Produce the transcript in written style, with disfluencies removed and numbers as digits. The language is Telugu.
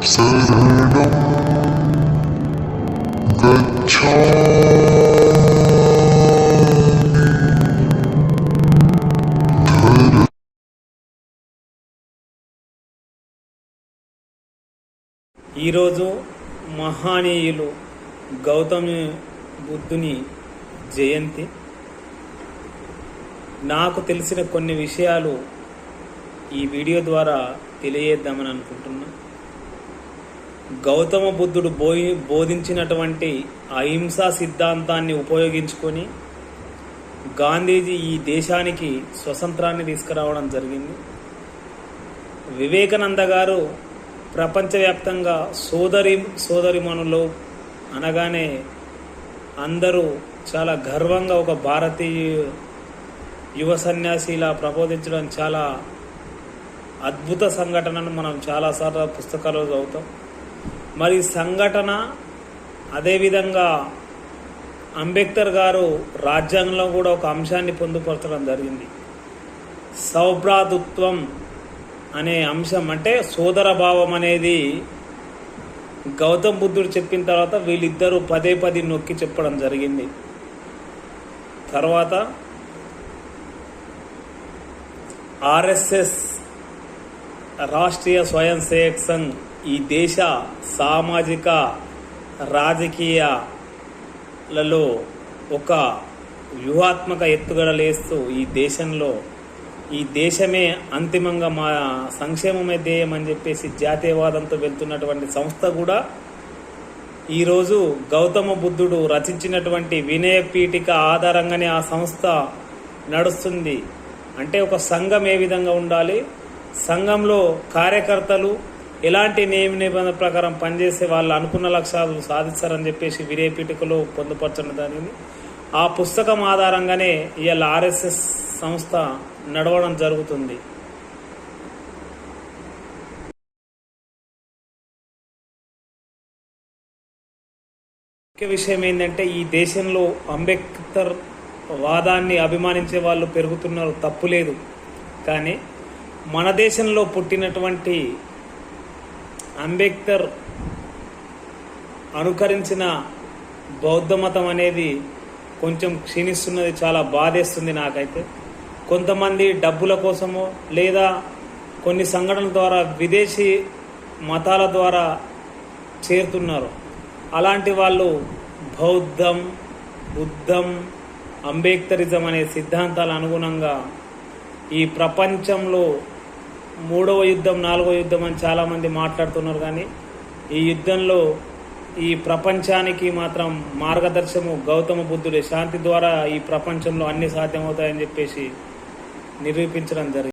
శరణం గచ్ఛామి. ఈరోజు మహానీయులు గౌతమ బుద్ధుని జయంతి. నాకు తెలిసిన కొన్ని విషయాలు ఈ వీడియో ద్వారా తెలియజేద్దామని అనుకుంటున్నా. గౌతమ బుద్ధుడు బోధించినటువంటి అహింసా సిద్ధాంతాన్ని ఉపయోగించుకొని గాంధీజీ ఈ దేశానికి స్వతంత్రాన్ని తీసుకురావడం జరిగింది. వివేకానంద గారు ప్రపంచవ్యాప్తంగా సోదరిమణులు అనగానే అందరూ చాలా గర్వంగా ఒక భారతీయ యువ సన్యాసిలా ప్రబోధించడం చాలా అద్భుత సంఘటనను మనం చాలాసార్లు పుస్తకాల్లో చదువుతాం. మరి సంఘటన అదేవిధంగా అంబేద్కర్ గారు రాజ్యాంగంలో కూడా ఒక అంశాన్ని పొందుపరచడం జరిగింది. సౌభ్రాతృత్వం అనే అంశం, అంటే సోదర భావం అనేది గౌతమ్ బుద్ధుడు చెప్పిన తర్వాత వీళ్ళిద్దరూ పదే నొక్కి చెప్పడం జరిగింది. తర్వాత ఆర్ఎస్ఎస్ రాష్ట్రీయ స్వయం సేవక్ సంఘ్ ఈ దేశ సామాజిక రాజకీయాలలో ఒక వ్యూహాత్మక ఎత్తుగడలేస్తూ ఈ దేశమే అంతిమంగా మా సంక్షేమమే ధ్యేయం అని చెప్పేసి జాతీయవాదంతో వెళ్తున్నటువంటి సంస్థ కూడా ఈరోజు గౌతమ బుద్ధుడు రచించినటువంటి వినయ పీఠిక ఆధారంగానే ఆ సంస్థ నడుస్తుంది. అంటే ఒక సంఘం ఏ విధంగా ఉండాలి, సంఘంలో కార్యకర్తలు ఎలాంటి నియమ నిబంధనల ప్రకారం పనిచేసే వాళ్ళు అనుకున్న లక్ష్యాలు సాధిస్తారని చెప్పేసి వినయ పీఠికలో పొందుపరచడం జరిగింది. ఆ పుస్తకం ఆధారంగానే ఇవాళ ఆర్ఎస్ఎస్ సంస్థ నడవడం జరుగుతుంది. ముఖ్య విషయం ఏంటంటే ఈ దేశంలో అంబేద్కర్ వాదాన్ని అభిమానించే వాళ్ళు పెరుగుతున్నారు, తప్పులేదు. కానీ మన దేశంలో పుట్టినటువంటి అంబేద్కర్ అనుకరించిన బౌద్ధ మతం అనేది కొంచెం క్షీణిస్తున్నది, చాలా బాధేస్తుంది నాకైతే. కొంతమంది డబ్బుల కోసమో లేదా కొన్ని సంఘటనల ద్వారా విదేశీ మతాల ద్వారా చేరుతున్నారు. అలాంటి వాళ్ళు బౌద్ధం, బుద్ధం, అంబేద్కరిజం అనే సిద్ధాంతాల అనుగుణంగా ఈ ప్రపంచంలో 3వ యుద్ధం 4వ యుద్ధం అని చాలామంది మాట్లాడుతున్నారు. కానీ ఈ యుద్ధంలో ఈ ప్రపంచానికి మాత్రం మార్గదర్శము గౌతమ బుద్ధుడే. శాంతి ద్వారా ఈ ప్రపంచంలో అన్ని సాధ్యమవుతాయని చెప్పేసి నిరూపించడం జరిగింది.